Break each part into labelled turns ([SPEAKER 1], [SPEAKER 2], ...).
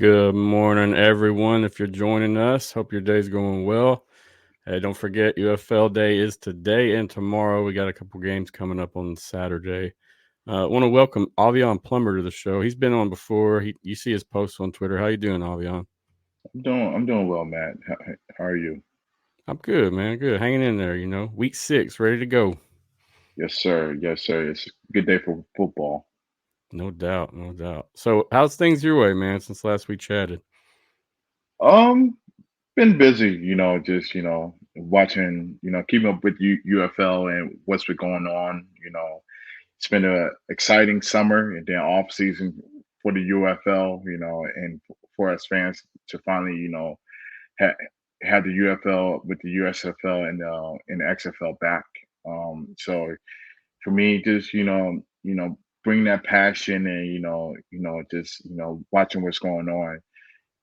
[SPEAKER 1] Good morning, everyone. If you're joining us, hope your day's going well. Hey, don't forget UFL Day is today and tomorrow. We got a couple games coming up on Saturday. I want to welcome Avión Plumber to the show. He's been on before. You see his posts on Twitter. How you doing, Avión?
[SPEAKER 2] I'm doing well, Matt. How are you?
[SPEAKER 1] I'm good, man. Good. Hanging in there, Week 6, ready to go.
[SPEAKER 2] Yes, sir. Yes, sir. It's a good day for football.
[SPEAKER 1] No doubt, no doubt. So, how's things your way, man, since last we chatted?
[SPEAKER 2] Um, been busy, just watching, keeping up with UFL and what's been going on. It's been a exciting summer and then off season for the UFL. And for us fans to finally, ha- have the UFL with the USFL and the XFL back. So for me, just bring that passion and just watching what's going on.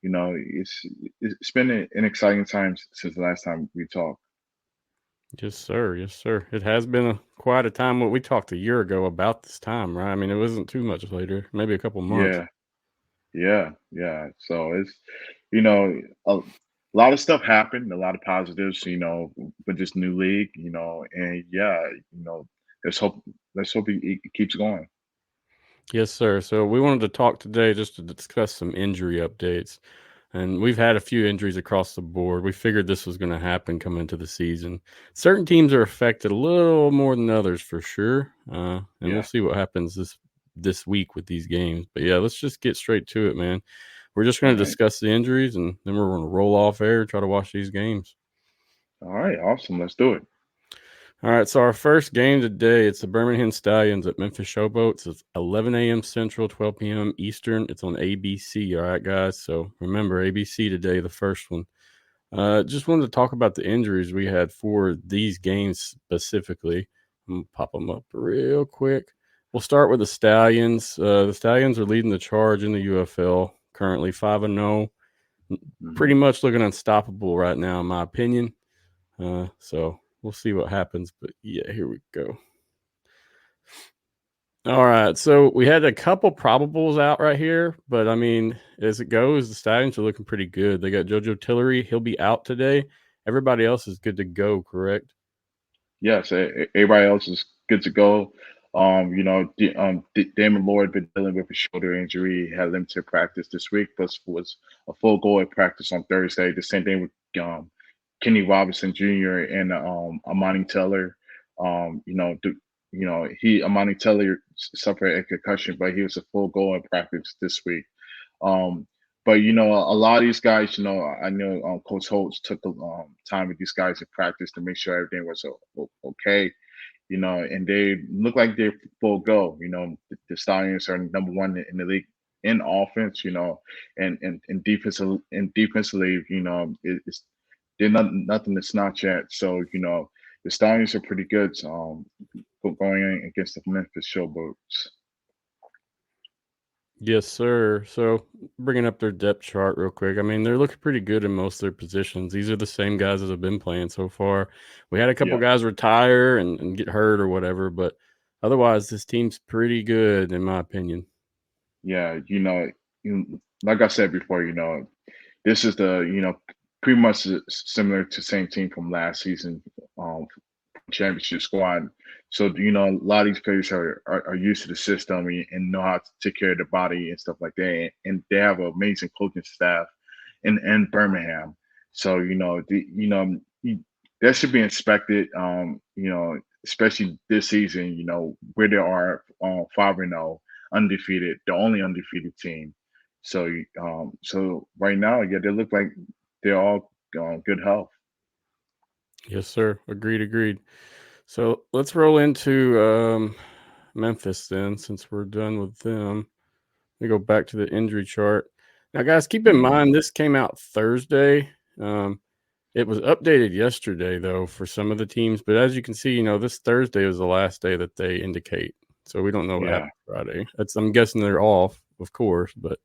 [SPEAKER 2] It's been an exciting time since the last time we talked.
[SPEAKER 1] Yes, sir. Yes, sir. It has been quite a time. What we talked a year ago about this time, right? I mean, it wasn't too much later, maybe a couple months.
[SPEAKER 2] Yeah, yeah. So it's you know a lot of stuff happened, a lot of positives, with this new league, and yeah, let's hope let's hope it keeps going.
[SPEAKER 1] Yes, sir. So we wanted to talk today just to discuss some injury updates. And we've had a few injuries across the board. We figured this was going to happen coming into the season. Certain teams are affected a little more than others for sure. And we'll
[SPEAKER 2] Yeah.
[SPEAKER 1] see what happens this week with these games. But yeah, let's just get straight to it, man. We're just
[SPEAKER 2] All
[SPEAKER 1] going to
[SPEAKER 2] right.
[SPEAKER 1] discuss the injuries and then we're going to roll off air and try to watch these games.
[SPEAKER 2] All right. Awesome. Let's do it.
[SPEAKER 1] All right, so our first game today, it's the Birmingham Stallions at Memphis Showboats. It's 11 a.m. Central, 12 p.m. Eastern. It's on ABC, all right, guys? So remember, ABC today, the first one. Just wanted to talk about the injuries we had for these games specifically. I'm going to pop them up real quick. We'll start with the Stallions. The Stallions are leading the charge in the UFL, currently 5-0. Pretty
[SPEAKER 2] Hmm.
[SPEAKER 1] much looking unstoppable right now, in my opinion. So we'll see what happens. But yeah, here we go. All right. So we had a couple probables out right here, but I mean, as it goes, the Stallions are looking pretty good. They got JoJo Tillery. He'll be out today. Everybody else is good to go, correct?
[SPEAKER 2] Yes, everybody else is good to go. Damon Lord been dealing with a shoulder injury, had limited practice this week, but was a full go at practice on Thursday. The same thing with Kenny Robinson Jr. and Amani Teller. Amani Teller suffered a concussion, but he was a full go in practice this week. Um, but a lot of these guys, I know Coach Holtz took the time with these guys in practice to make sure everything was okay. And they look like they're full go. The Stallions are number one in the league in offense. And defensively, it's they're nothing to snatch at. So the Stallions are pretty good. Going in against the Memphis Showboats.
[SPEAKER 1] Yes, sir. So bringing up their depth chart real quick. I mean, they're looking pretty good in most of their positions. These are the same guys that have been playing so far. We had a couple
[SPEAKER 2] Yeah.
[SPEAKER 1] guys retire and get hurt or whatever, but otherwise, this team's pretty good in my opinion.
[SPEAKER 2] Yeah, like I said before, this is the pretty much similar to same team from last season, championship squad. So a lot of these players are used to the system and know how to take care of the body and stuff like that, and they have an amazing coaching staff in Birmingham. So that should be inspected. Especially this season, where they are 5-0, undefeated, the only undefeated team. So right now, yeah, they look like they're all good health.
[SPEAKER 1] Yes, sir. Agreed. So let's roll into Memphis then, since we're done with them. We go back to the injury chart. Now, guys, keep in
[SPEAKER 2] Hmm.
[SPEAKER 1] mind this came out Thursday. It was updated yesterday, though, for some of the teams. But as you can see, this Thursday was the last day that they indicate. So we don't know what
[SPEAKER 2] Yeah.
[SPEAKER 1] happened Friday. I'm guessing they're off, of course. But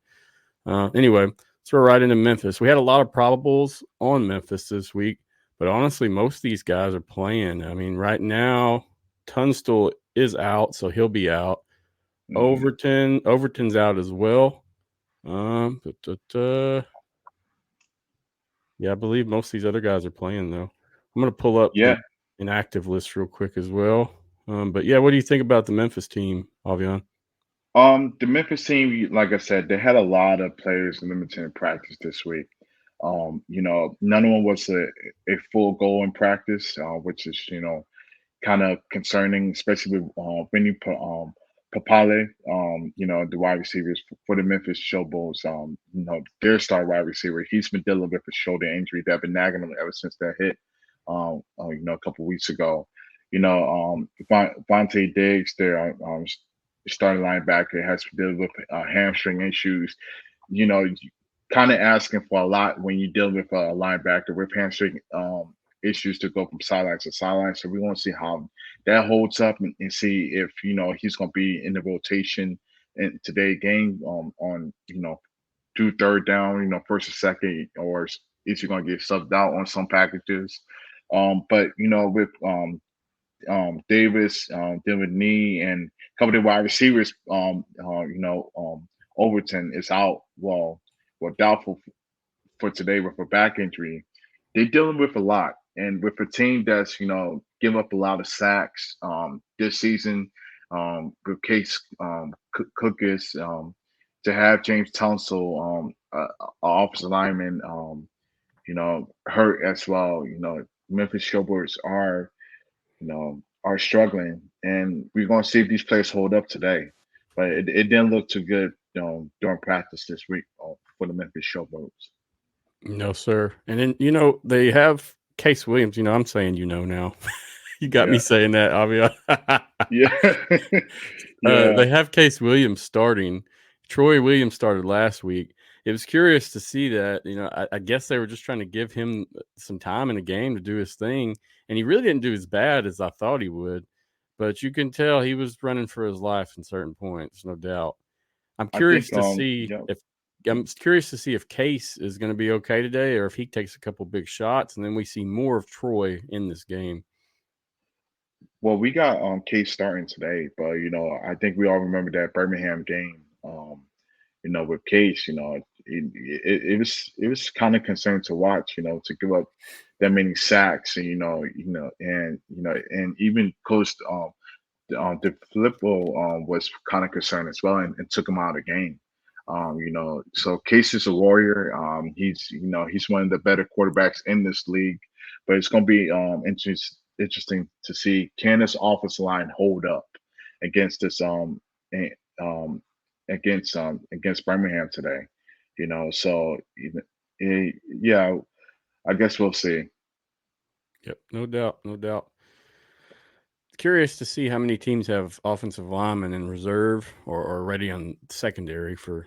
[SPEAKER 1] anyway, let's roll right into Memphis. We had a lot of probables on Memphis this week. But honestly, most of these guys are playing. I mean, right now, Tunstall is out, so he'll be out.
[SPEAKER 2] Hmm.
[SPEAKER 1] Overton's out as well. Yeah, I believe most of these other guys are playing though. I'm gonna pull up
[SPEAKER 2] Yeah.
[SPEAKER 1] the inactive list real quick as well. But yeah, what do you think about the Memphis team, Avion?
[SPEAKER 2] The Memphis team, like I said, they had a lot of players limited in practice this week. None of them was a full goal in practice, which is, kind of concerning, especially with Vinny Papale, the wide receivers for the Memphis Showboats, their star wide receiver. He's been dealing with a shoulder injury that been nagging him ever since that hit, a couple weeks ago. Vontae Diggs, their starting linebacker, has been dealing with hamstring issues. You know, kind of asking for a lot when you deal with a linebacker with hamstring issues to go from sideline to sideline. So we want to see how that holds up and see if he's going to be in the rotation in today's game on through third down, first or second, or is he going to get subbed out on some packages? But with Davis, David Nee, and a couple of the wide receivers, Overton is out. Well, doubtful for today with a back injury. They're dealing with a lot, and with a team that's give up a lot of sacks this season. With Case Cookis, to have James Tunsil, offensive lineman, hurt as well. Memphis Showboats are struggling, and we're going to see if these players hold up today. But it didn't look too good, during practice this week for the Memphis Showboats.
[SPEAKER 1] No, sir. And then they have Case Williams. I'm saying now. You got me
[SPEAKER 2] Yeah,
[SPEAKER 1] saying that, Avion.
[SPEAKER 2] yeah,
[SPEAKER 1] They
[SPEAKER 2] yeah.
[SPEAKER 1] have Case Williams starting. Troy Williams started last week. It was curious to see that. I guess they were just trying to give him some time in the game to do his thing, and he really didn't do as bad as I thought he would. But you can tell he was running for his life in certain points, no doubt. I'm
[SPEAKER 2] I
[SPEAKER 1] curious
[SPEAKER 2] think
[SPEAKER 1] to see
[SPEAKER 2] yeah.
[SPEAKER 1] if I'm curious to see if Case is going to be okay today, or if he takes a couple big shots, and then we see more of Troy in this game.
[SPEAKER 2] Well, we got Case starting today, but I think we all remember that Birmingham game. With Case, it was kind of concerned to watch. To give up that many sacks, and and even Coach De Filippo was kind of concerned as well, and took him out of the game. So Case is a warrior. He's one of the better quarterbacks in this league, but it's going to be interesting to see, can this offensive line hold up against this eh, um against Birmingham today. So yeah, I guess we'll see.
[SPEAKER 1] Yep, no doubt, no doubt. Curious to see how many teams have offensive linemen in reserve or ready on secondary for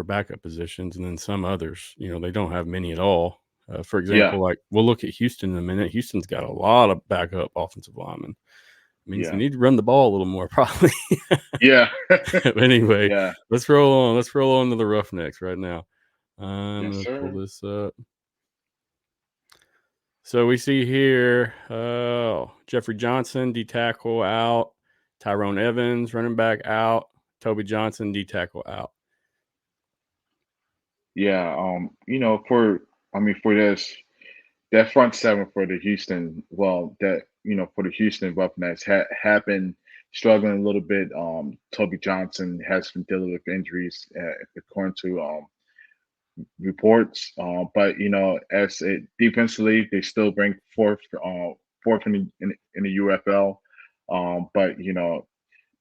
[SPEAKER 1] backup positions, and then some others, they don't have many at all. For
[SPEAKER 2] Yeah,
[SPEAKER 1] example, like we'll look at Houston in a minute. Houston's got a lot of backup offensive linemen. Means they
[SPEAKER 2] yeah,
[SPEAKER 1] need to run the ball a little more, probably.
[SPEAKER 2] yeah,
[SPEAKER 1] But anyway,
[SPEAKER 2] yeah.
[SPEAKER 1] let's roll on. Let's roll on to the Roughnecks right now. I'm
[SPEAKER 2] Yes,
[SPEAKER 1] gonna pull
[SPEAKER 2] sir.
[SPEAKER 1] this up. So we see here, Jeffrey Johnson, D tackle out. Tyrone Evans, running back out. Toby Johnson, D tackle out.
[SPEAKER 2] Yeah, for this, that front seven for the Houston, for the Houston Roughnecks have been struggling a little bit. Toby Johnson has been dealing with injuries, according to reports. But as defensively, they still rank fourth in the UFL.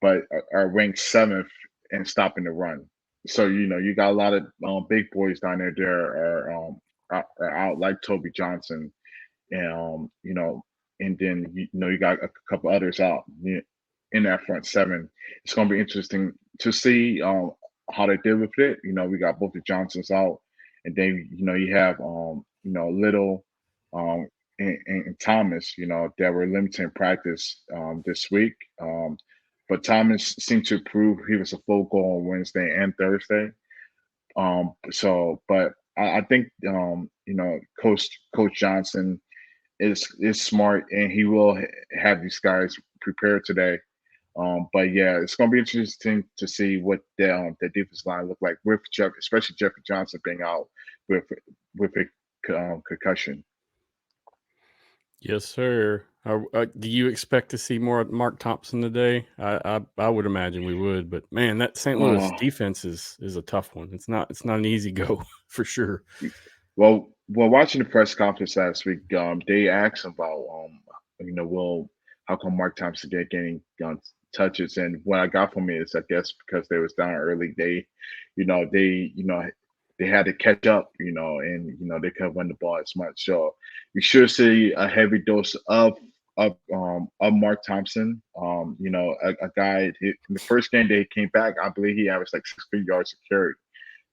[SPEAKER 2] But are ranked seventh in stopping the run. So you got a lot of big boys down there. Are out like Toby Johnson, and and then you got a couple others out in that front seven. It's going to be interesting to see how they deal with it. We got both the Johnsons out, and then you have Little um, and Thomas, that were limited in practice this week. But Thomas seemed to prove he was a full go on Wednesday and Thursday. But I think Coach Johnson is smart, and he will have these guys prepared today But yeah, it's going to be interesting to see what the defense line look like with especially Jeffrey Johnson being out with a concussion.
[SPEAKER 1] Yes, sir. Do you expect to see more of Mark Thompson today? I would imagine we would, but man, that St. Louis
[SPEAKER 2] Uh,
[SPEAKER 1] defense is a tough one. It's not an easy go for sure.
[SPEAKER 2] well, watching the press conference last week, they asked about how come Mark Thompson getting touches, and what I got from it is I guess because they was down early, they had to catch up, and they couldn't win the ball as much. So you should see a heavy dose of Mark Thompson. A guy in the first game they came back, I believe he averaged like 6 yards of carry.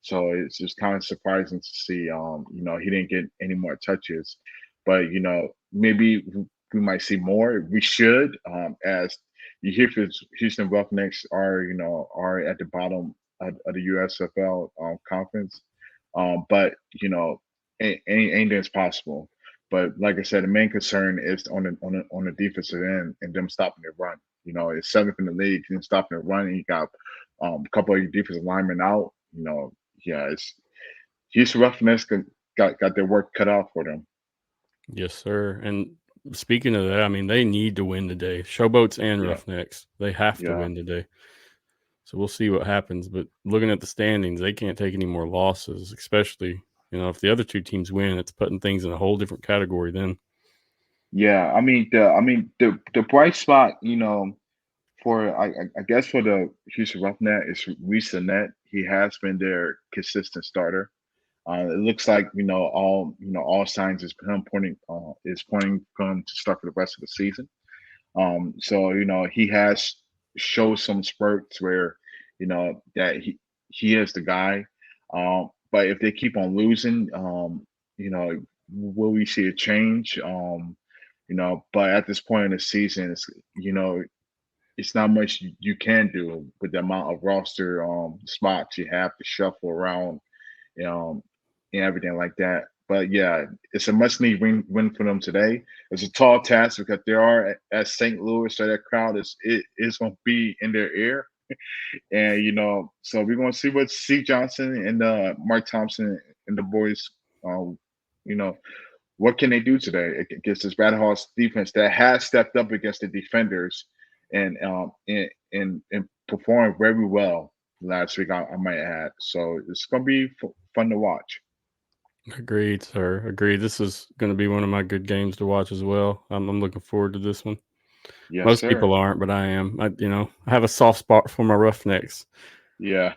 [SPEAKER 2] So it's just kind of surprising to see, he didn't get any more touches, but maybe we might see more. We should, as you hear, Houston Roughnecks are at the bottom of the USFL conference, but anything's possible. But like I said, the main concern is on the defensive end and them stopping the run. It's seventh in the league and stopping the run. And you got a couple of your defensive linemen out. Yeah, it's Houston Roughnecks got their work cut out for them.
[SPEAKER 1] Yes, sir. And speaking of that, I mean, they need to win today. Showboats and Roughnecks, they have to win today. So we'll see what happens. But looking at the standings, they can't take any more losses, especially, if the other two teams win, it's putting things in a whole different category then.
[SPEAKER 2] Yeah, the bright spot, for I guess for the Houston Roughneck is Reese Annette. He has been their consistent starter. It looks like all signs is him pointing for him to start for the rest of the season. So he has showed some spurts where that he is the guy. But if they keep on losing, will we see a change? But at this point in the season, it's not much you can do with the amount of roster spots you have to shuffle around, um, and everything like that. But yeah, it's a must-need win for them today. It's a tall task because they are at St. Louis, so that crowd is going to be in their ear, and so we're going to see what C. Johnson and Mark Thompson and the boys, you know, what can they do today against this Battlehawks defense that has stepped up against the defenders and performed very well last week, I might add. So it's going to be fun to watch.
[SPEAKER 1] Agreed, sir. Agreed. This is going to be one of my good games to watch as well. I'm looking forward to this one.
[SPEAKER 2] Yes,
[SPEAKER 1] Most
[SPEAKER 2] sir.
[SPEAKER 1] people aren't, but I am. I have a soft spot for my Roughnecks.
[SPEAKER 2] Yeah.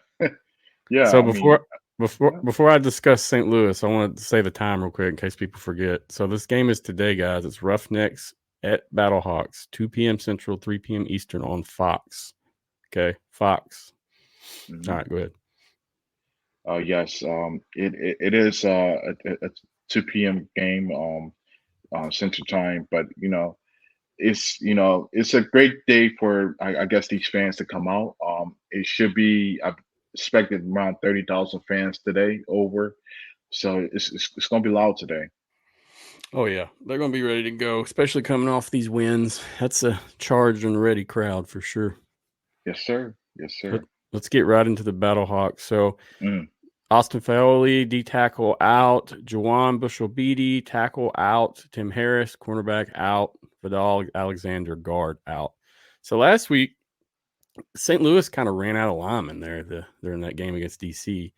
[SPEAKER 2] Yeah.
[SPEAKER 1] So before I discuss St. Louis, I want to say the time real quick in case people forget. So this game is today, guys. It's Roughnecks at Battlehawks, 2 p.m. Central, 3 p.m. Eastern on Fox. Okay, Fox.
[SPEAKER 2] Mm-hmm.
[SPEAKER 1] All right, go ahead.
[SPEAKER 2] Yes. It is a 2 p.m. game Central Time, but it's a great day for I guess these fans to come out. It should be I expected around 30,000 fans today over, so it's going to be loud today.
[SPEAKER 1] Oh yeah, they're going to be ready to go, especially coming off these wins. That's a charged and ready crowd for sure.
[SPEAKER 2] Yes, sir. Yes, sir.
[SPEAKER 1] Let's get right into the Battlehawks. So, Austin Faoli, D tackle out. Jawan Bushell-Beatty, tackle out. Tim Harris, cornerback out. Vidal Alexander, guard out. So last week, St. Louis kind of ran out of linemen there during that game against DC.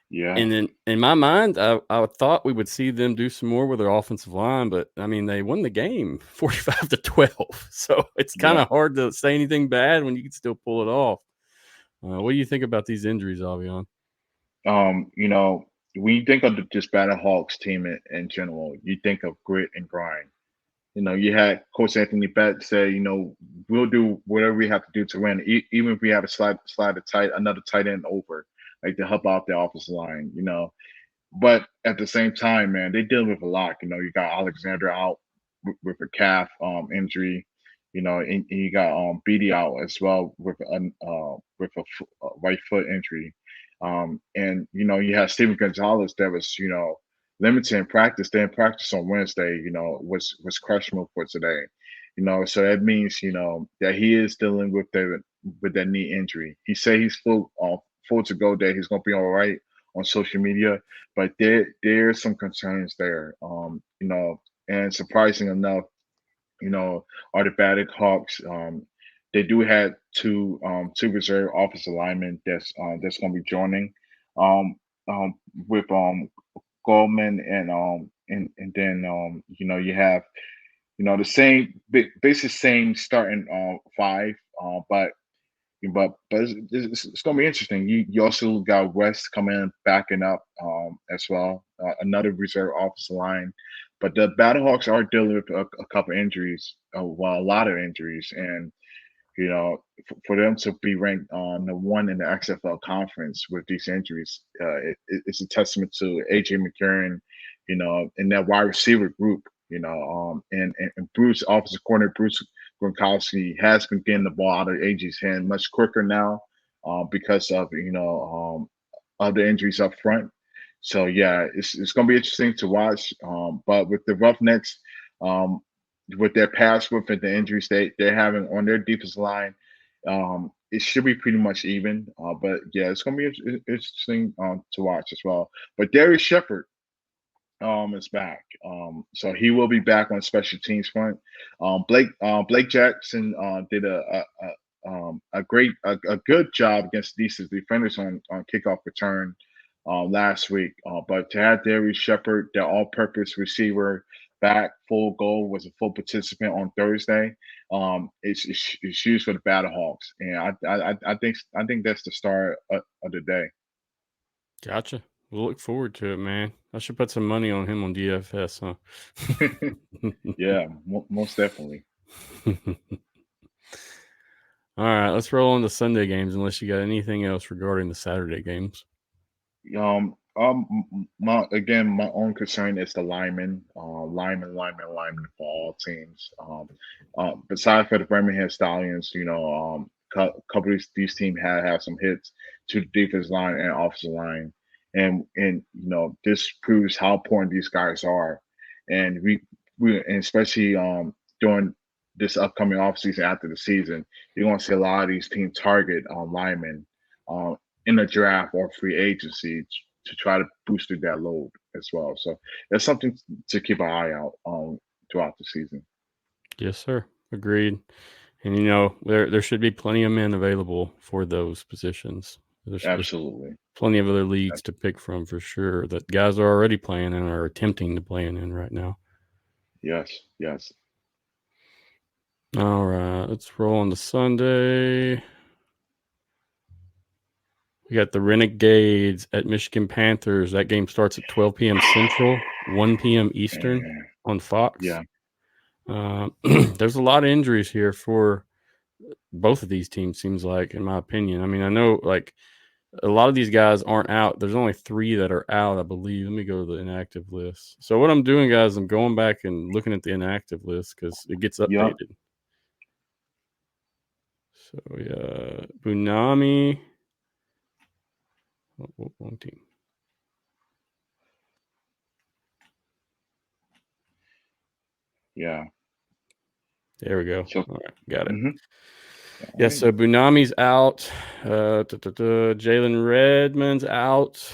[SPEAKER 2] Yeah.
[SPEAKER 1] And then in my mind, I thought we would see them do some more with their offensive line, but I mean, they won the game 45-12. So it's kind of hard to say anything bad when you can still pull it off. What do you think about these injuries, Avión?
[SPEAKER 2] When you think of this Battlehawks team in general, you think of grit and grind. You had Coach Anthony Bett say, we'll do whatever we have to do to win, even if we have to slide another tight end over, like to help out the offensive line. But at the same time, man, they deal with a lot. You got Alexander out with a calf injury. And you got Beatty out as well with a right foot injury. And you have Steven Gonzalez that was limited in practice. They didn't practice on Wednesday. Was questionable for today. So that means that he is dealing with that knee injury. He said he's full to go, that he's gonna be all right on social media, but there's some concerns there. And surprising enough, are the Battlehawks. They do have two reserve offensive linemen that's going to be joining um, with Goldman and then you have the same basically same starting five, but it's going to be interesting. You also got West coming in backing up as well, another reserve offensive line. But the Battlehawks are dealing with a couple injuries, well, a lot of injuries, and for them to be ranked on the one in the XFL conference with these injuries, it's a testament to AJ McCarron, in that wide receiver group, and Bruce, offensive coordinator Bruce Gronkowski, has been getting the ball out of AJ's hand much quicker now, because of other injuries up front. So yeah, it's going to be interesting to watch. But with the Roughnecks, um, with their pass rush and the injuries they're having on their defensive line, it should be pretty much even. But yeah, it's going to be interesting to watch as well. But Darius Shepard is back, so he will be back on special teams front. Blake Jackson did a good job against these defenders on kickoff return last week. But to have Darius Shepard, their all-purpose receiver, back full goal, was a full participant on Thursday. It's huge for the Battlehawks, and I think that's the start of the day.
[SPEAKER 1] Gotcha. We'll look forward to it, man. I should put some money on him on DFS, huh?
[SPEAKER 2] Yeah, most definitely.
[SPEAKER 1] All right, let's roll on the Sunday games unless you got anything else regarding the Saturday games.
[SPEAKER 2] My own concern is the linemen for all teams. Besides for the Birmingham Stallions, couple of these teams have some hits to the defense line and offensive line, and this proves how important these guys are, and and especially during this upcoming offseason after the season, you're going to see a lot of these teams target linemen. In the draft or free agency to try to boost that load as well. So that's something to keep an eye out throughout the season.
[SPEAKER 1] Yes, sir. Agreed. And there should be plenty of men available for those positions.
[SPEAKER 2] Absolutely.
[SPEAKER 1] Plenty of other leagues to pick from for sure that guys are already playing in or attempting to play in right now.
[SPEAKER 2] Yes.
[SPEAKER 1] All right, let's roll on to Sunday. We got the Renegades at Michigan Panthers. That game starts at 12 p.m. Central, 1 p.m. Eastern on Fox.
[SPEAKER 2] Yeah.
[SPEAKER 1] There's a lot of injuries here for both of these teams, seems like, in my opinion. I mean, I know, like, a lot of these guys aren't out. There's only 3 that are out, I believe. Let me go to the inactive list. So what I'm doing, guys, I'm going back and looking at the inactive list because it gets updated. Yep. So, yeah, Bunami. Wrong team.
[SPEAKER 2] Yeah.
[SPEAKER 1] There we go. All right, got it.
[SPEAKER 2] Mm-hmm.
[SPEAKER 1] Yeah, so Bunami's out. Jalen Redmond's out.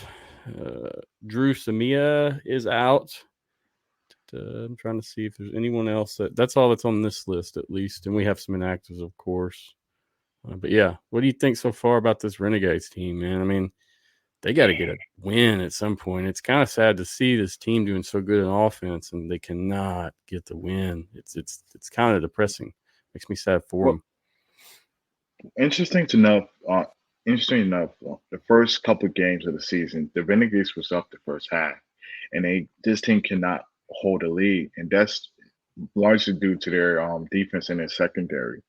[SPEAKER 1] Drew Samia is out. I'm trying to see if there's anyone else that's all that's on this list, at least. And we have some inactives, of course. But yeah, what do you think so far about this Renegades team, man? I mean, they got to get a win at some point. It's kind of sad to see this team doing so good in offense and they cannot get the win. It's kind of depressing. Makes me sad for them.
[SPEAKER 2] Interesting enough, the first couple of games of the season, the Renegades was up the first half, and this team cannot hold a lead, and that's largely due to their defense and their secondary.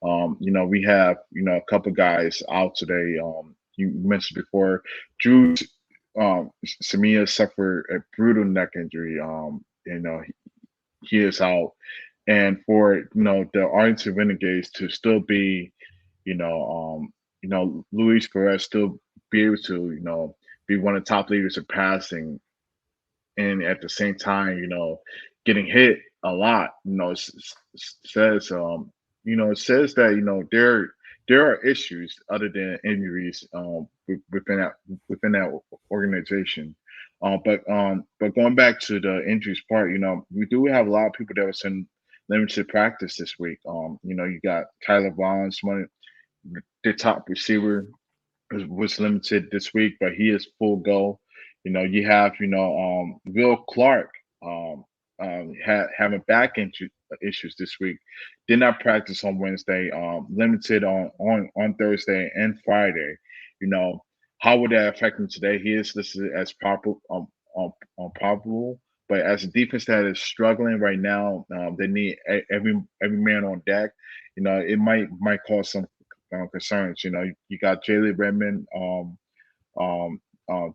[SPEAKER 2] We have a couple guys out today. You mentioned before, Drew Samia suffered a brutal neck injury. He is out, and for the Arlington Renegades to still be, Luis Perez still be able to be one of the top leaders of passing, and at the same time getting hit a lot. Says it says that there are issues other than injuries within that organization. But going back to the injuries part, we do have a lot of people that was in limited practice this week. You got Tyler Vaughns, one of the top receiver, was limited this week, but he is full go. You have Will Clark having issues this week. Did not practice on Wednesday. Limited on Thursday and Friday. How would that affect him today? He is listed as probable, but as a defense that is struggling right now, they need every man on deck. It might cause some concerns. You got Jalen Redmond,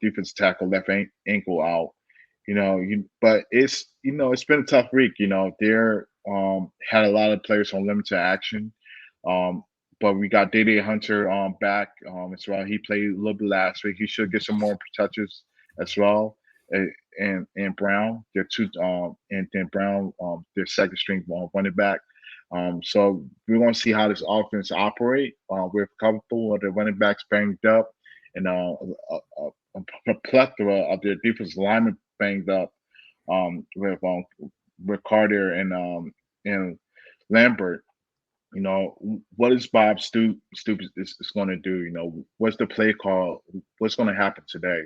[SPEAKER 2] defensive tackle, left ankle out. But it's been a tough week. They're had a lot of players on limited action. But we got Dede Hunter back as well. He played a little bit last week. He should get some more touches as well. And Brown, their two, and then Brown, their second string running back. So we're going to see how this offense operate with a couple of the running backs banged up and a plethora of their defensive linemen banged up with Carter and Lambert. What is Bob Stoops is going to do? What's the play call? What's going to happen today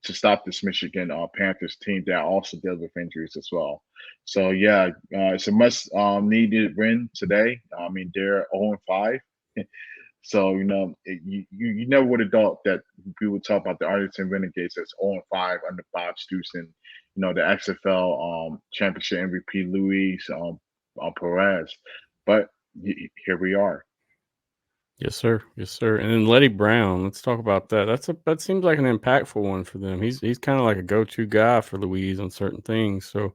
[SPEAKER 2] to stop this Michigan Panthers team that also deals with injuries as well? So yeah, it's a must needed win today. I mean, they're 0-5. So you never would have thought that we would talk about the Arlington Renegades as 0-5 under Bob Stoops and the XFL championship MVP Luis Perez, but here we are.
[SPEAKER 1] Yes, sir. Yes, sir. And then Letty Brown. Let's talk about that. That seems like an impactful one for them. He's kind of like a go-to guy for Louise on certain things. So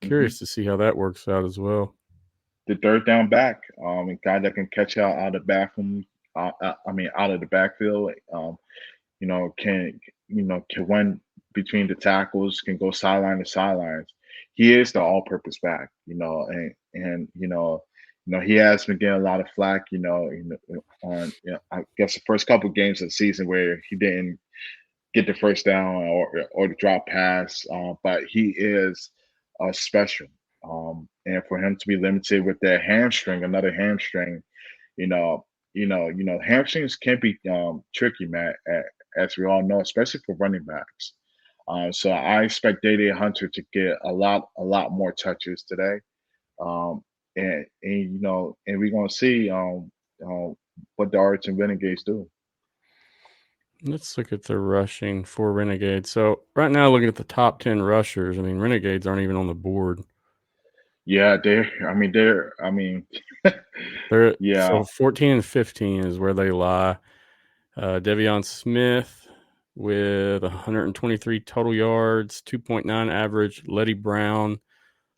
[SPEAKER 1] curious to see how that works out as well.
[SPEAKER 2] The third down back, a guy that can catch out of the backroom. Out of the backfield. Can run between the tackles, can go sideline to sidelines. He is the all-purpose back. He has been getting a lot of flack. I guess the first couple of games of the season where he didn't get the first down or the drop pass, but he is special. And for him to be limited with that another hamstring, hamstrings can be tricky, Matt, as we all know, especially for running backs. So I expect Dede Hunter to get a lot more touches today, and we're gonna see what the Arlington Renegades do.
[SPEAKER 1] Let's look at the rushing for Renegades. So right now, looking at the top 10 rushers, I mean, Renegades aren't even on the board.
[SPEAKER 2] Yeah, they're
[SPEAKER 1] yeah. So 14 and 15 is where they lie. Devion Smith with 123 total yards, 2.9 average. Letty Brown,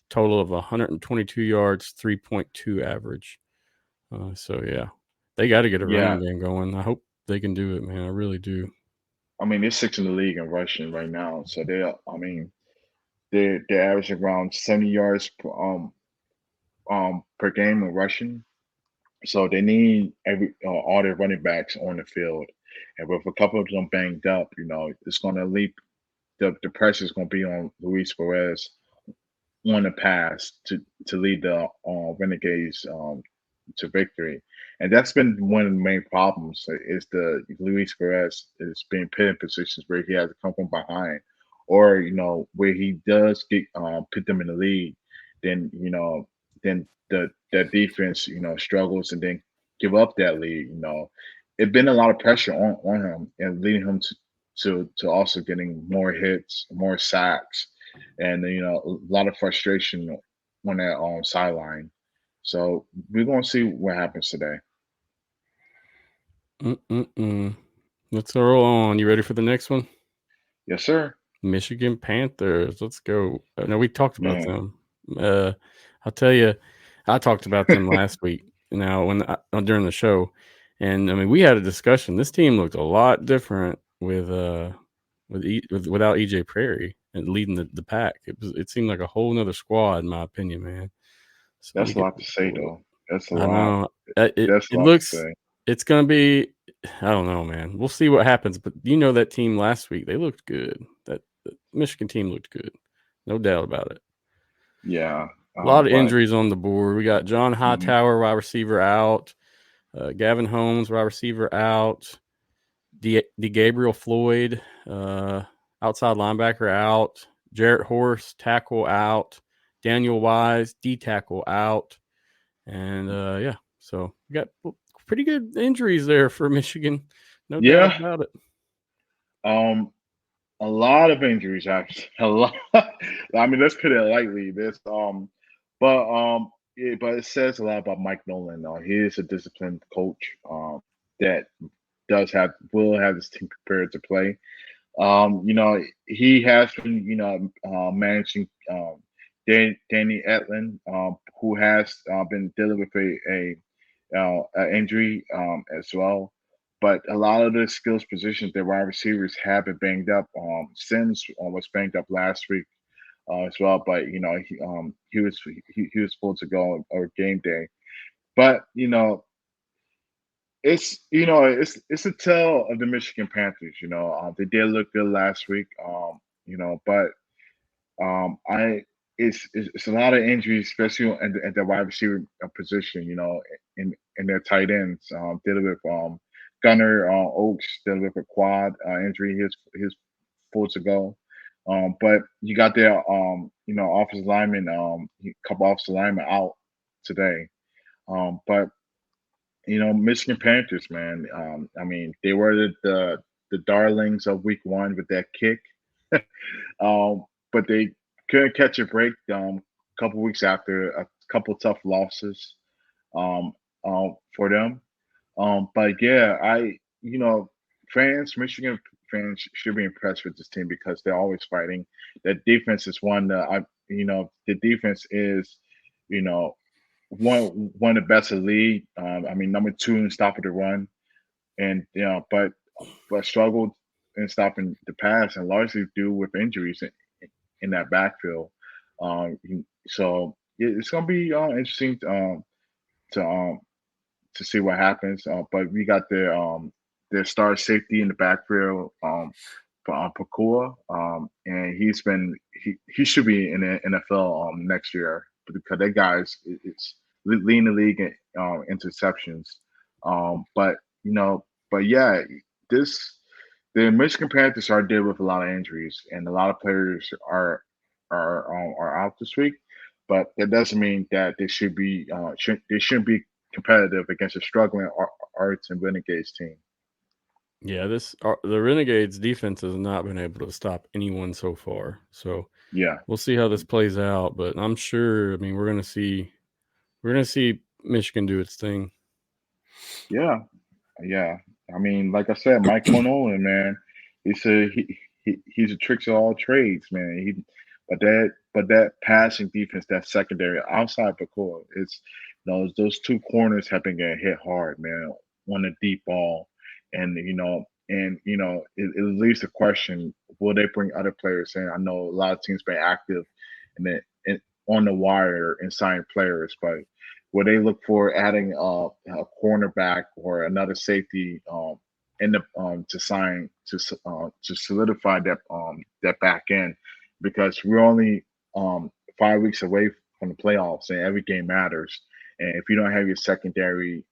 [SPEAKER 1] total of 122 yards, 3.2 average. So yeah, they got to get a running game going. I hope they can do it, man. I really do.
[SPEAKER 2] I mean, they're sixth in the league in rushing right now, so they're averaging around 70 yards per game in rushing. So they need all their running backs on the field, and with a couple of them banged up, it's going to leap. The pressure is going to be on Luis Perez on the pass to lead the Renegades to victory, and that's been one of the main problems. Is the Luis Perez is being put in positions where he has to come from behind, or where he does get put them in the lead, then that defense struggles and then give up that lead. It's been a lot of pressure on him and leading him to also getting more hits, more sacks, and a lot of frustration on that sideline. So we're gonna see what happens today.
[SPEAKER 1] Let's roll on. You ready for the next one?
[SPEAKER 2] Yes, sir.
[SPEAKER 1] Michigan Panthers. Let's go. No, we talked about them. I'll tell you, I talked about them last week. During the show, and I mean, we had a discussion. This team looked a lot different without EJ Prairie. and leading the pack. It seemed like a whole nother squad, in my opinion, man. So
[SPEAKER 2] That's a lot to say, though. That's a
[SPEAKER 1] I
[SPEAKER 2] lot.
[SPEAKER 1] know. It
[SPEAKER 2] That's a lot
[SPEAKER 1] looks.
[SPEAKER 2] to say.
[SPEAKER 1] It's gonna be. I don't know, man. We'll see what happens. But that team last week, they looked good. That the Michigan team looked good, no doubt about it.
[SPEAKER 2] Yeah.
[SPEAKER 1] A lot of injuries on the board. We got John Hightower, wide receiver, out. Gavin Holmes, wide receiver, out. Gabriel Floyd, outside linebacker, out. Jarrett Horse, tackle, out. Daniel Wise, D tackle, out. And so we got pretty good injuries there for Michigan. No doubt about it.
[SPEAKER 2] A lot of injuries, actually. A lot. I mean, let's put it lightly. But it says a lot about Mike Nolan. He is a disciplined coach that will have his team prepared to play. He has been managing Danny Etlin, who has been dealing with a injury as well. But a lot of the skills positions, their wide receivers have been banged up. Sims was banged up last week as well, but he was supposed to go on game day. But it's a tale of the Michigan Panthers. They did look good last week. But it's a lot of injuries, especially at the wide receiver position. In their tight ends, dealing with Gunnar Oaks, dealing with a quad injury. His full to go. But you got their offensive lineman, a couple offensive linemen out today. But Michigan Panthers, man. I mean, they were the darlings of week one with that kick. But they couldn't catch a break a couple weeks after a couple tough losses for them. But yeah, Michigan fans should be impressed with this team because they're always fighting. That defense is one that the defense is, one of the best in the league. I mean, number 2 in stopping the run, and but struggled in stopping the pass, and largely due with injuries in that backfield. So it's going to be interesting to see what happens. But we got their star safety in the backfield, Pakua, and he should be in the NFL next year because that guy's it's leading the league in interceptions. But yeah, the Michigan Panthers are dealing with a lot of injuries, and a lot of players are out this week. But that doesn't mean that they shouldn't be competitive against a struggling Arlington Renegades team.
[SPEAKER 1] Yeah, the Renegades defense has not been able to stop anyone so far. So
[SPEAKER 2] yeah,
[SPEAKER 1] we'll see how this plays out. But I'm sure. I mean, we're gonna see Michigan do its thing.
[SPEAKER 2] Yeah. I mean, like I said, Mike Nolan, man, he's a tricks of all trades, man. But that passing defense, that secondary outside the core, it's those two corners have been getting hit hard, man, on the deep ball, and it leaves the question: will they bring other players in? I know a lot of teams been active on the wire and sign players, but where they look for adding a cornerback or another safety to sign to solidify that back end, because we're only 5 weeks away from the playoffs and every game matters. And if you don't have your secondary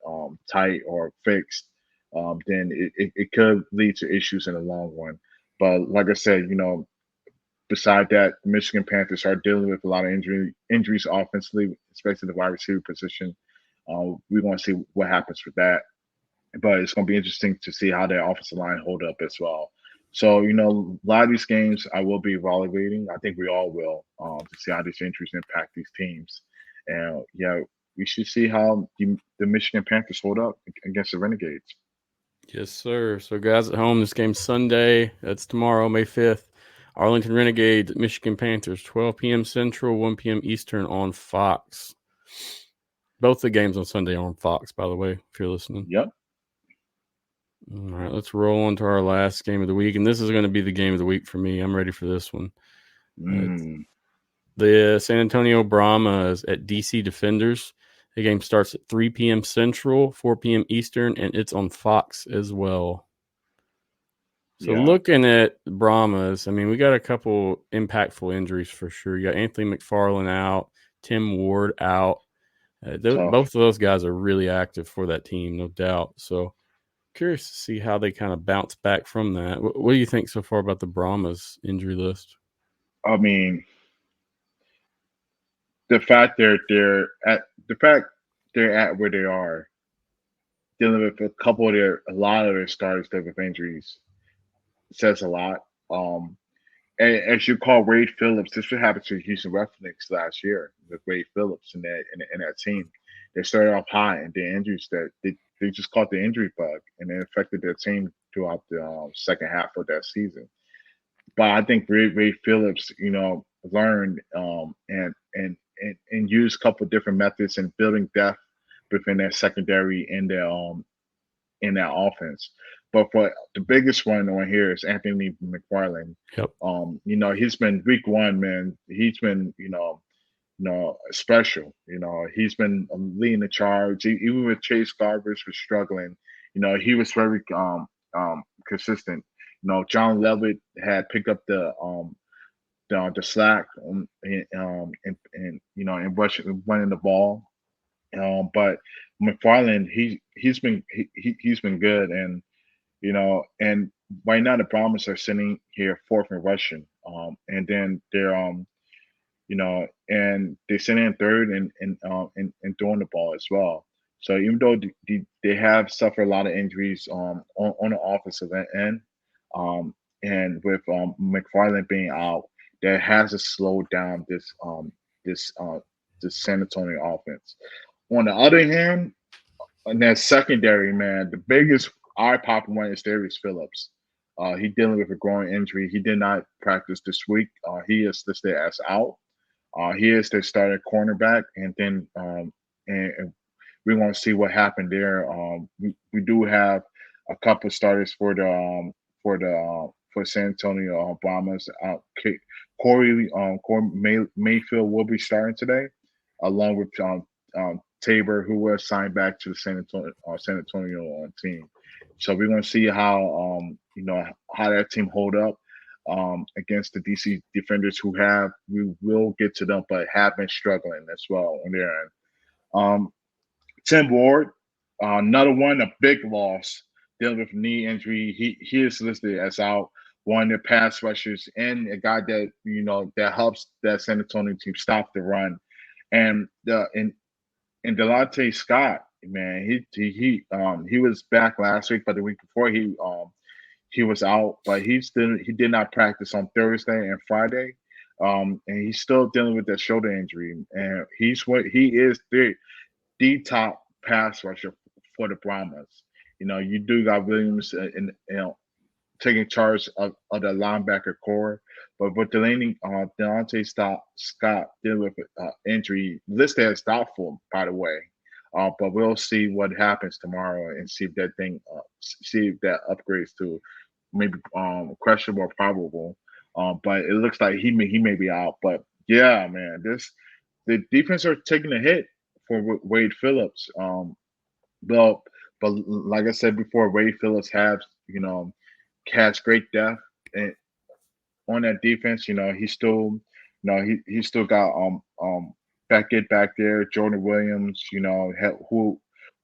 [SPEAKER 2] tight or fixed, then it could lead to issues in the long run. But like I said, beside that, the Michigan Panthers are dealing with a lot of injuries offensively, especially the wide receiver position. We're going to see what happens with that. But it's going to be interesting to see how their offensive line hold up as well. So, a lot of these games I will be evaluating. I think we all will to see how these injuries impact these teams. And, we should see how the Michigan Panthers hold up against the Renegades.
[SPEAKER 1] Yes, sir. So, guys at home, this game's Sunday. That's tomorrow, May 5th. Arlington Renegades, Michigan Panthers, 12 p.m. Central, 1 p.m. Eastern on Fox. Both the games on Sunday are on Fox, by the way, if you're listening.
[SPEAKER 2] Yep.
[SPEAKER 1] All right, let's roll on to our last game of the week. And this is going to be the game of the week for me. I'm ready for this one.
[SPEAKER 2] Mm.
[SPEAKER 1] The San Antonio Brahmas at DC Defenders. The game starts at 3 p.m. Central, 4 p.m. Eastern, and it's on Fox as well. So
[SPEAKER 2] Yeah.
[SPEAKER 1] looking at Brahmas, I mean, we got a couple impactful injuries for sure. You got Anthony McFarland out, Tim Ward out. Both of those guys are really active for that team, no doubt. So curious to see how they kind of bounce back from that. What do you think so far about the Brahmas injury list?
[SPEAKER 2] I mean, the fact they're at where they are, dealing with a lot of their starters that with injuries, says a lot. And as you call Wade Phillips, this what happened to Houston Roughnecks last year with Wade Phillips in that team. They started off high, and the injuries that they just caught the injury bug, and it affected their team throughout the second half of that season. But I think Wade Phillips, learned and used a couple of different methods in building depth within their secondary and their in that offense. But for the biggest one on here is Anthony McFarland.
[SPEAKER 1] Yep.
[SPEAKER 2] He's been week one, man. He's been, special. He's been leading the charge. Even with Chase Garbers was struggling, he was very consistent. John Levitt had picked up the slack and running the ball. But McFarland, he's been good, and and right now the Brahmas are sitting here fourth in rushing, and then they're and they're sitting in third and throwing the ball as well. So even though they have suffered a lot of injuries on the offensive end, and with McFarland being out, that has to slow down this San Antonio offense. On the other hand, on that secondary, man, the biggest eye-popping one is Darius Phillips. He's dealing with a growing injury. He did not practice this week. He is listed as out. He is their starting cornerback, and then and we're going to see what happened there. We do have a couple of starters for San Antonio Brahmas. Corey Mayfield will be starting today, along with Tabor, who was signed back to the San Antonio team. So we're going to see how how that team hold up against the DC defenders, we will get to them, but have been struggling as well on their end. Tim Ward, another one, a big loss, dealing with knee injury. He is listed as out. One of their pass rushers and a guy that that helps that San Antonio team stop the run. And Delonte Scott, man, he was back last week, but the week before he was out, but he did not practice on Thursday and Friday, and he's still dealing with that shoulder injury. And he is the top pass rusher for the Brahmas. You do got Williams taking charge of the linebacker core, but with Delonte Scott dealing with injury, listed as doubtful, by the way. But we'll see what happens tomorrow and see if that upgrades to maybe questionable or probable. But it looks like he may be out. But yeah, man, the defense are taking a hit for Wade Phillips. But like I said before, Wade Phillips has great depth and on that defense. He still he still got Beckett back there, Jordan Williams, who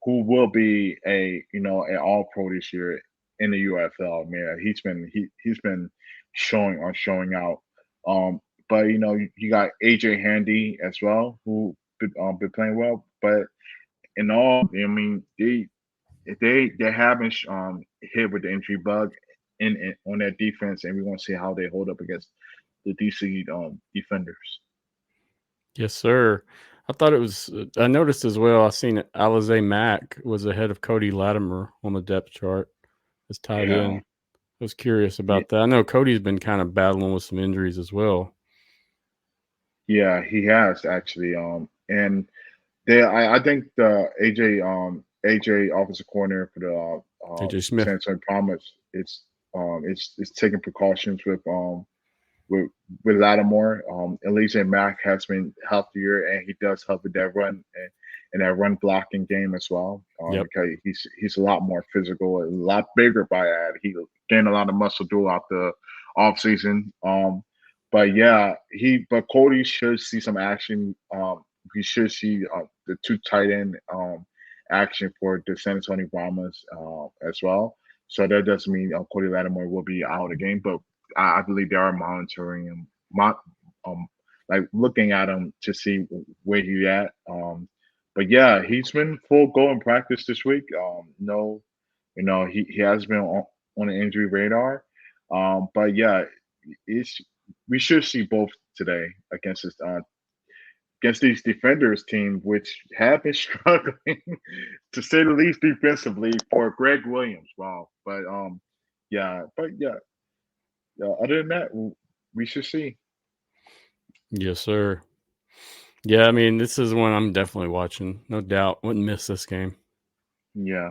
[SPEAKER 2] will be an all pro this year in the UFL. Man, he's been showing out. But you got AJ Handy as well, who been playing well. But in all, I mean, they haven't hit with the injury bug in on that defense, and we want to see how they hold up against the DC defenders.
[SPEAKER 1] Yes, sir. I thought it was. I noticed as well. I seen Alize Mack was ahead of Cody Latimer on the depth chart as tight end. I was curious about that. I know Cody's been kind of battling with some injuries as well.
[SPEAKER 2] Yeah, he has actually. And I think the AJ offensive coordinator for the
[SPEAKER 1] AJ Smith.
[SPEAKER 2] San Antonio Brahmas, it's taking precautions with with Lattimore. Elijah Mack has been healthier, and he does help with that run and that run blocking game as well.
[SPEAKER 1] Yep.
[SPEAKER 2] Because he's a lot more physical, a lot bigger by that. He gained a lot of muscle throughout the off season. But yeah, but Cody should see some action. We should see the two tight end action for the San Antonio Brahmas as well. So that doesn't mean Cody Lattimore will be out of the game, but I believe they are monitoring him, like looking at him to see where he at. But yeah, he's been full go in practice this week. No, he has been on the injury radar. But yeah, it's we should see both today against these defenders team, which have been struggling to say the least defensively for Greg Williams. Wow, but yeah. Other than that, we should see.
[SPEAKER 1] Yes, sir. Yeah, I mean, this is one I'm definitely watching. No doubt. Wouldn't miss this game.
[SPEAKER 2] Yeah.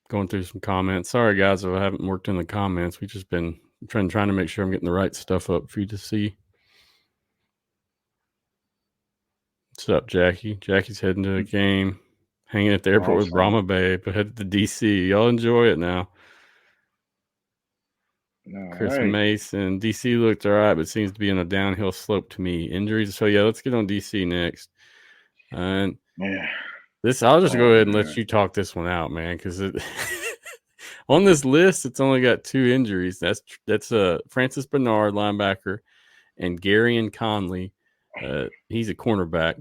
[SPEAKER 1] Going through some comments. Sorry, guys, if I haven't worked in the comments. We've just been trying to make sure I'm getting the right stuff up for you to see. What's up, Jackie? Jackie's heading to the game. Hanging at the airport with Brahma Bay, but headed to DC. Y'all enjoy it now. Chris Mason. DC looked all right, but seems to be on a downhill slope to me. Injuries. So yeah, let's get on DC next. And I'll just go ahead and let you talk this one out, man, because on this list it's only got 2 injuries. That's Francis Bernard, linebacker, and Gary Conley. He's a cornerback.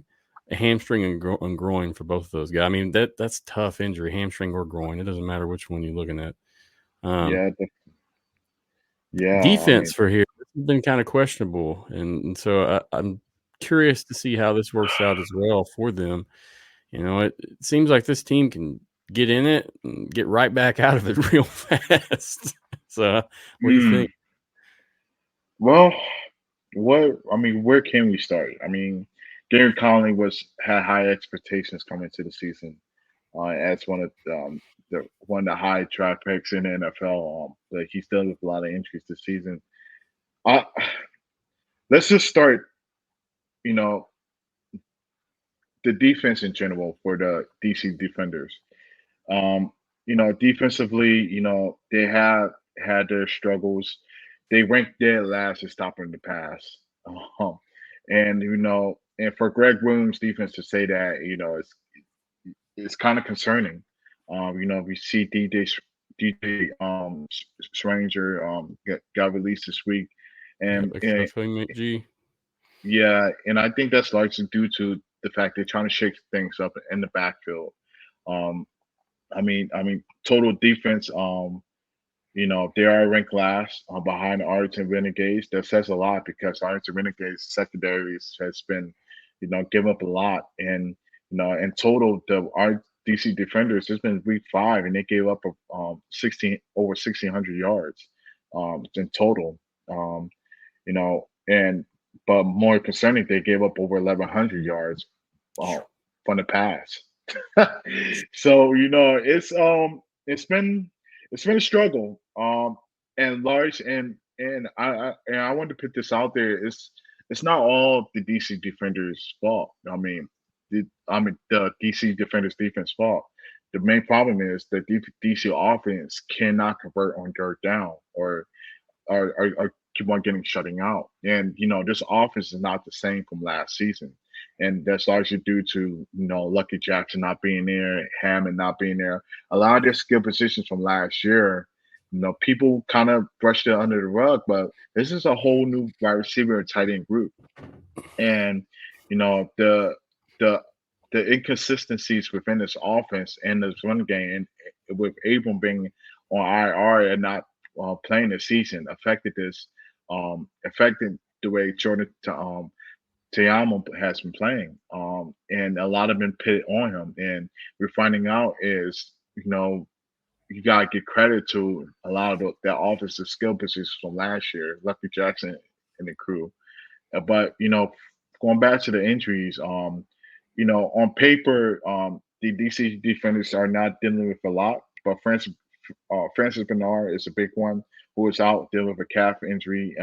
[SPEAKER 1] A hamstring and groin for both of those guys. I mean, that's tough injury, hamstring or groin. It doesn't matter which one you're looking at. Defense for here has been kind of questionable, and so I'm curious to see how this works out as well for them. It seems like this team can get in it and get right back out of it real fast. So, what do you think?
[SPEAKER 2] Well, where can we start? I mean, Gary Conley had high expectations coming into the season as one of the high draft picks in the NFL. But he's dealing with a lot of injuries this season. Let's just start. The defense in general for the DC defenders. Defensively, they have had their struggles. They ranked dead last in stopping the pass. And for Greg Williams' defense to say that, it's kind of concerning. We see DJ Stranger got released this week, and yeah, and I think that's largely due to the fact they're trying to shake things up in the backfield. I mean, total defense. They are ranked last behind Arlington Renegades. That says a lot because Arlington Renegades secondaries has been, give up a lot. And in total, our DC defenders, it's been week 5, and they gave up over 1,600 yards in total. But more concerning, they gave up over 1,100 yards from the pass. So it's been a struggle, and large, and I want to put this out there. It's not all the DC defenders' fault. I mean the DC defenders' defense fault. The main problem is the DC offense cannot convert on third down or keep on shutting out. And this offense is not the same from last season, and that's largely due to Lucky Jackson not being there, Hammond not being there. A lot of their skill positions from last year, people kind of brushed it under the rug, but this is a whole new wide receiver and tight end group, and the inconsistencies within this offense and this run game, and with Abram being on IR and not playing this season, affected the way Jordan Teamo has been playing, and a lot of been put on him. And we're finding out is, you gotta give credit to a lot of that offensive skill positions from last year, Lucky Jackson and the crew. But going back to the injuries, on paper, the DC defenders are not dealing with a lot, but Francis Bernard is a big one who is out dealing with a calf injury.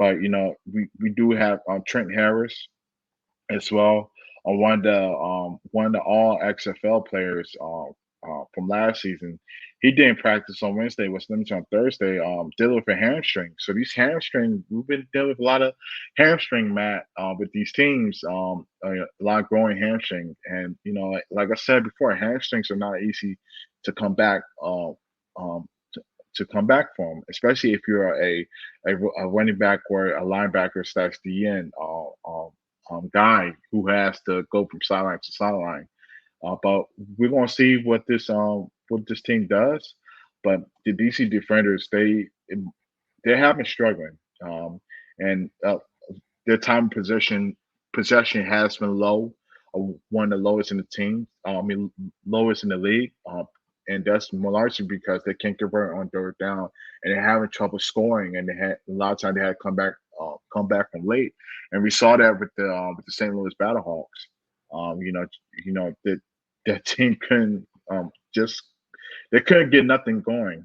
[SPEAKER 2] but we do have Trent Harris as well. One of the all XFL players from last season. He didn't practice on Wednesday, was limited on Thursday, dealing with a hamstring. So these hamstring, we've been dealing with a lot of hamstring, Matt, with these teams, a lot of growing hamstring. And, like I said before, hamstrings are not easy to come back um, to come back from, especially if you're a running back or a linebacker slash DN guy who has to go from sideline to sideline. But we're gonna see what this team does. But the DC Defenders, they have been struggling, and their time possession has been low, one of the lowest in the team. I mean, lowest in the league. And that's more largely because they can't convert on third down, and they're having trouble scoring. And they had a lot of times they had come back from late, and we saw that with the St. Louis Battlehawks. That that team couldn't just they couldn't get nothing going.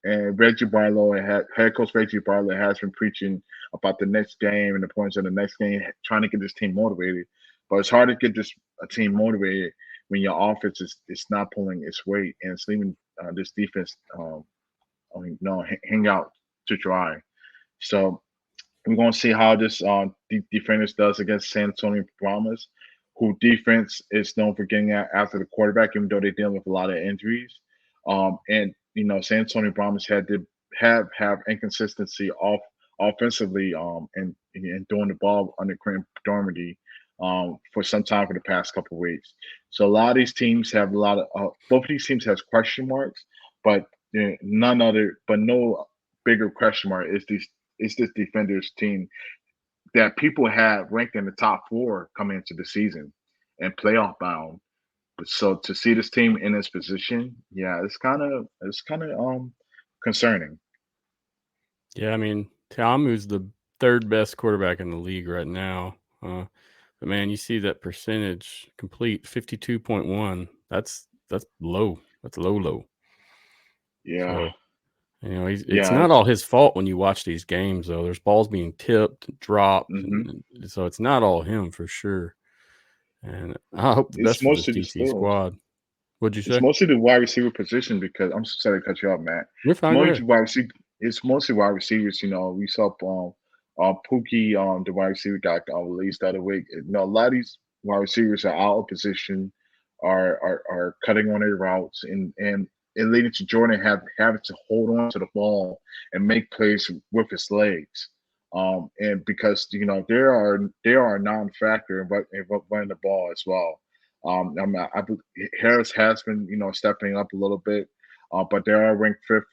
[SPEAKER 2] And Reggie Barlow head coach Reggie Barlow has been preaching about the next game and the points of the next game, trying to get this team motivated. But it's hard to get a team motivated when your offense is not pulling its weight and it's leaving this defense hang out to dry. So we're gonna see how this defense does against San Antonio Brahmas, who defense is known for getting after the quarterback, even though they're dealing with a lot of injuries. And San Antonio Brahmas had to have inconsistency offensively, and throwing the ball under Grant Dormady for some time for the past couple of weeks. So a lot of these teams have a lot of both of these teams has question marks, but no bigger question mark is this defenders team that people have ranked in the top four coming into the season and playoff bound. So to see this team in this position, yeah, it's kind of concerning.
[SPEAKER 1] Yeah, I mean, Ta'amu's the third best quarterback in the league right now. But man, you see that percentage complete 52.1. That's low. That's low.
[SPEAKER 2] Yeah.
[SPEAKER 1] So, it's
[SPEAKER 2] Yeah.
[SPEAKER 1] not all his fault when you watch these games, though. There's balls being tipped and dropped,
[SPEAKER 2] Mm-hmm.
[SPEAKER 1] and so it's not all him for sure. And I hope the
[SPEAKER 2] It's
[SPEAKER 1] best for this
[SPEAKER 2] mostly the
[SPEAKER 1] DC
[SPEAKER 2] still.
[SPEAKER 1] squad. What'd you
[SPEAKER 2] It's
[SPEAKER 1] say?
[SPEAKER 2] mostly the wide receiver position because I'm sorry to cut you off, Matt.
[SPEAKER 1] You're
[SPEAKER 2] It's
[SPEAKER 1] fine. Go
[SPEAKER 2] mostly
[SPEAKER 1] ahead.
[SPEAKER 2] wide receiver. It's mostly wide receivers. We saw Pookie, the wide receiver got released the other week. A lot of these wide receivers are out of position, are cutting on their routes, and it leading to Jordan having to hold on to the ball and make plays with his legs. And because there are a non-factor in running the ball as well. Harris has been stepping up a little bit, but they are ranked fifth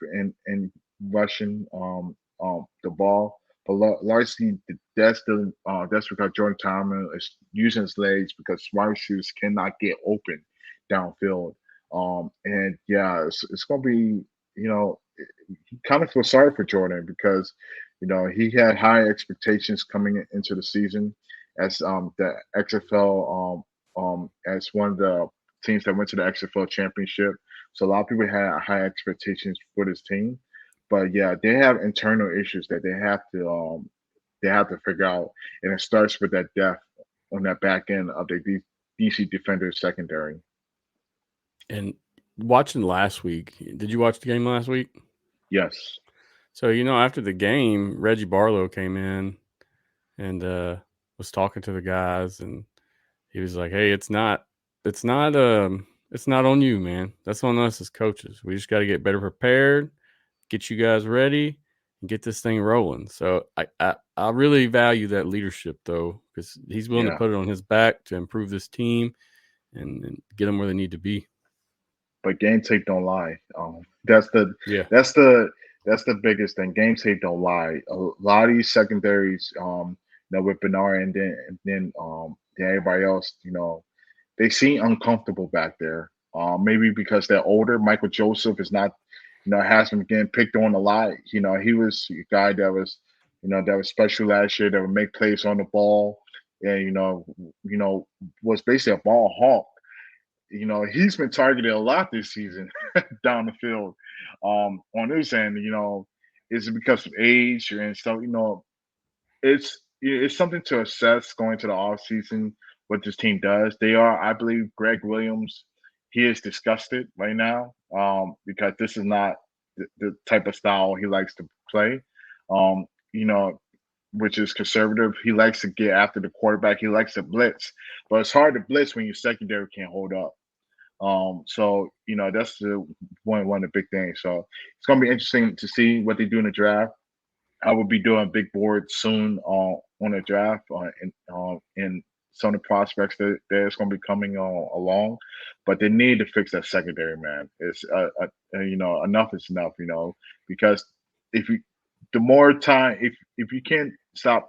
[SPEAKER 2] in rushing the ball. But largely that's because Jordan Thomas is using his legs because wide receivers cannot get open downfield. And yeah, it's gonna be kind of feel sorry for Jordan because he had high expectations coming into the season as the XFL as one of the teams that went to the XFL championship. So a lot of people had high expectations for this team, but yeah, they have internal issues that they have to figure out, and it starts with that depth on that back end of the DC Defenders secondary.
[SPEAKER 1] And watching last week, did you watch the game last week?
[SPEAKER 2] Yes.
[SPEAKER 1] So after the game, Reggie Barlow came in and was talking to the guys, and he was like, "Hey, it's not on you, man. That's on us as coaches. We just got to get better prepared, get you guys ready, and get this thing rolling." So I really value that leadership though, because he's willing to
[SPEAKER 2] Yeah.
[SPEAKER 1] put it on his back to improve this team and get them where they need to be.
[SPEAKER 2] But game tape don't lie. That's the
[SPEAKER 1] Yeah.
[SPEAKER 2] that's the that's the biggest thing. Game tape don't lie. A lot of these secondaries, with Bernard then everybody else, they seem uncomfortable back there. Maybe because they're older. Michael Joseph is not, has been getting picked on a lot. He was a guy that was special last year that would make plays on the ball, and was basically a ball hawk. He's been targeted a lot this season down the field. On his end, is it because of age and stuff? it's something to assess going to the off season what this team does. They are, I believe, Greg Williams. He is disgusted right now because this is not the type of style he likes to play. Um, you know, which is conservative. He likes to get after the quarterback. He likes to blitz, but it's hard to blitz when your secondary can't hold up. So that's the one of the big things. So it's gonna be interesting to see what they do in the draft. I will be doing a big board soon on the draft and some of the prospects that's going to be coming along, but they need to fix that secondary, man. It's enough is enough, because if you the more time if you can't stop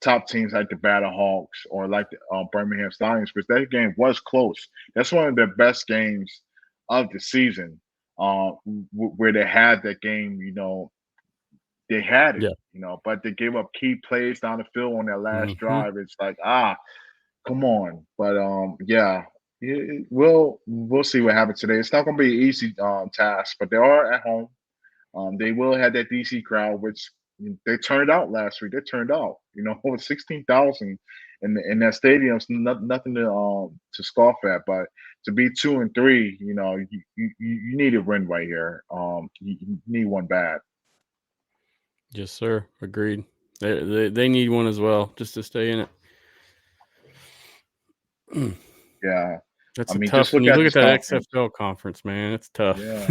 [SPEAKER 2] top teams like the Battlehawks or like the Birmingham Stallions, because that game was close. That's one of the best games of the season, where they had that game, they had it,
[SPEAKER 1] Yeah.
[SPEAKER 2] but they gave up key plays down the field on that last
[SPEAKER 1] Mm-hmm.
[SPEAKER 2] drive. It's like, come on. But yeah, we'll see what happens today. It's not going to be an easy task, but they are at home. They will have that DC crowd, which they turned out last week. They turned out, over 16,000 in that stadium. It's nothing to scoff at. But to be 2-3, you need a win right here. You need one bad.
[SPEAKER 1] Yes, sir. Agreed. They need one as well just to stay in it.
[SPEAKER 2] Yeah.
[SPEAKER 1] That's
[SPEAKER 2] just
[SPEAKER 1] tough. When
[SPEAKER 2] look
[SPEAKER 1] you
[SPEAKER 2] at
[SPEAKER 1] look
[SPEAKER 2] this
[SPEAKER 1] at that
[SPEAKER 2] conference.
[SPEAKER 1] XFL conference, man, it's tough.
[SPEAKER 2] Yeah.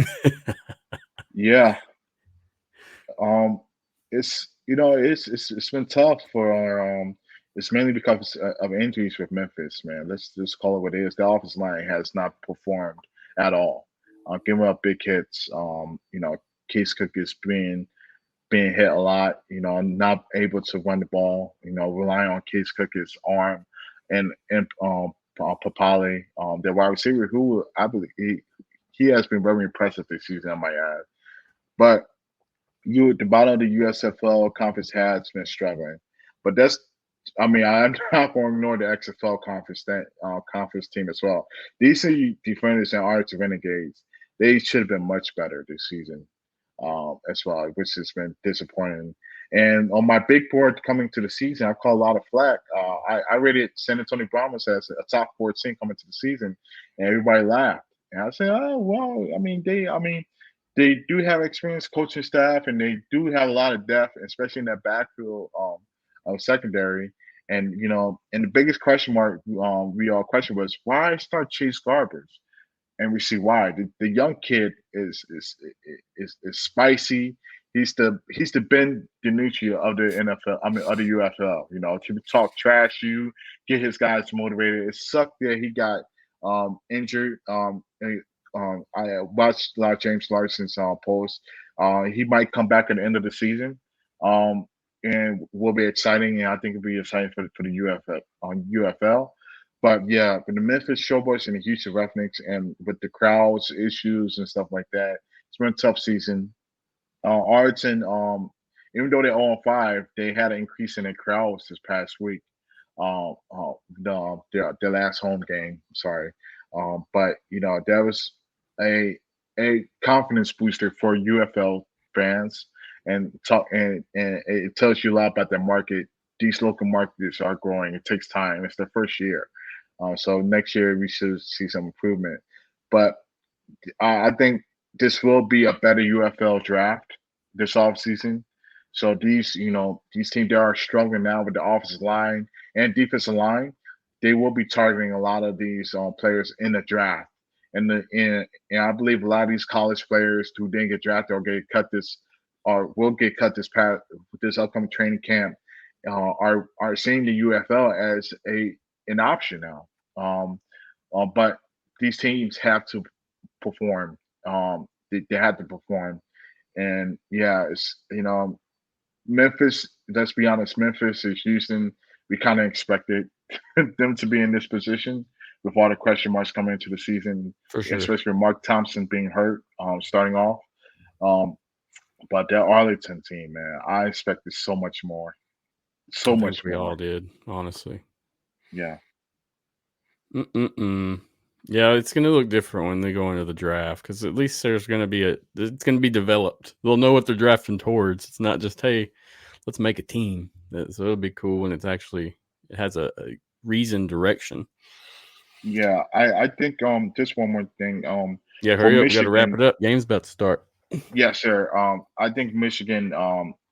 [SPEAKER 2] Yeah. It's been tough for our it's mainly because of injuries with Memphis, man. Let's just call it what it is. The offensive line has not performed at all. Giving up big hits. Case Cook is being hit a lot. Not able to run the ball. Relying on Case Cook's arm and Papali, their wide receiver, who I believe he has been very impressive this season, I might add. But at the bottom of the USFL conference has been struggling. But I'm not going to ignore the XFL conference team as well. DC defenders and Arlington Renegades, they should have been much better this season as well, which has been disappointing. And on my big board coming to the season, I call a lot of flack. I rated San Antonio Brahmas as a top 14 coming to the season, and everybody laughed. And I said, oh well, they do have experienced coaching staff, and they do have a lot of depth, especially in that backfield of secondary. And and the biggest question mark we all question was why start Chase Garbers, and we see why. The young kid is spicy. He's the Ben DiNucci of the NFL. Of the UFL. To talk trash, get his guys motivated. It sucked that he got injured. I watched a lot of James Larson's posts. He might come back at the end of the season, and will be exciting. And I think it'll be exciting for the UFL on UFL. But yeah, for the Memphis Showboats and the Houston Roughnecks, and with the crowds issues and stuff like that, it's been a tough season. Arlington, even though they're 0-5, they had an increase in their crowds this past week. Their last home game. Sorry, but that was a confidence booster for UFL fans, and it tells you a lot about the market. These local markets are growing. It takes time. It's their first year. So next year we should see some improvement. But I think this will be a better UFL draft this offseason. So these teams that are struggling now with the offensive line and defensive line, they will be targeting a lot of these players in the draft. And I believe a lot of these college players who didn't get drafted or get cut will get cut this upcoming training camp are seeing the UFL as an option now. But these teams have to perform. They have to perform, and yeah, it's Memphis. Let's be honest, Memphis is Houston. We kind of expected them to be in this position with all the question marks coming into the season,
[SPEAKER 1] For sure.
[SPEAKER 2] especially with Mark Thompson being hurt, starting off. But that Arlington team, man, I expected so much more. So much
[SPEAKER 1] we
[SPEAKER 2] more.
[SPEAKER 1] all did, honestly.
[SPEAKER 2] Yeah.
[SPEAKER 1] Yeah, it's going to look different when they go into the draft, because at least there's going to be it's going to be developed. They'll know what they're drafting towards. It's not just, hey, let's make a team. So it'll be cool when it has a reasoned direction.
[SPEAKER 2] Yeah, I think just one more thing.
[SPEAKER 1] Yeah, hurry up. We got to wrap it up. Game's about to start.
[SPEAKER 2] Yes, sir. I think Michigan.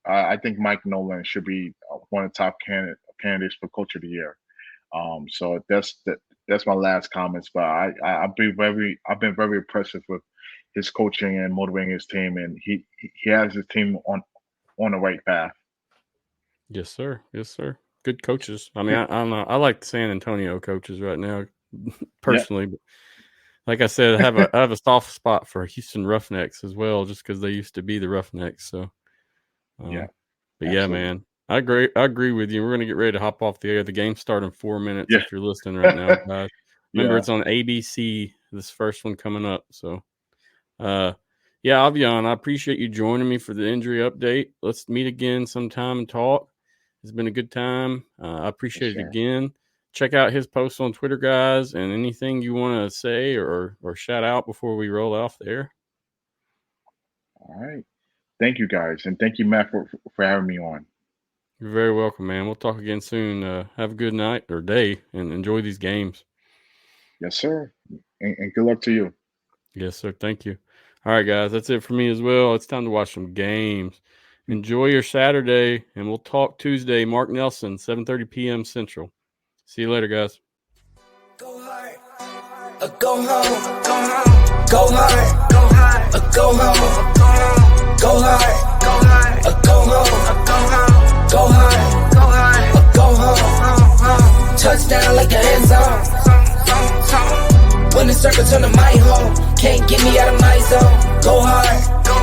[SPEAKER 2] I think Mike Nolan should be one of the top candidates for Coach of the Year. So that's my last comments. But I've been very impressed with his coaching and motivating his team, and he has his team on the right path.
[SPEAKER 1] Yes, sir. Yes, sir. Good coaches. I mean, I don't know. I like the San Antonio coaches right now, personally. But like I said, I have a soft spot for Houston Roughnecks as well, just because they used to be the Roughnecks. So,
[SPEAKER 2] yeah.
[SPEAKER 1] But absolutely. Yeah, man, I agree with you. We're gonna get ready to hop off the air. The game's starting in 4 minutes. Yeah. If you're listening right now, guys. Remember, it's on ABC. This first one coming up. So, yeah, Avión, I appreciate you joining me for the injury update. Let's meet again sometime and talk. It's been a good time. I appreciate it again. Check out his posts on Twitter, guys, and anything you want to say or shout out before we roll off there.
[SPEAKER 2] All right. Thank you, guys. And thank you, Matt, for having me on.
[SPEAKER 1] You're very welcome, man. We'll talk again soon. Have a good night or day and enjoy these games.
[SPEAKER 2] Yes, sir. And good luck to you.
[SPEAKER 1] Yes, sir. Thank you. All right, guys. That's it for me as well. It's time to watch some games. Enjoy your Saturday, and we'll talk Tuesday. Mark Nelson, 7:30 p.m. Central. See you later, guys.
[SPEAKER 3] Go hard, go home, go home, go hard, go hard, go home, go hard, go hard, go home, go hard, go hard, go home. Touchdown like an end zone. When the circle turn to my home, can't get me out of my zone. Go hard.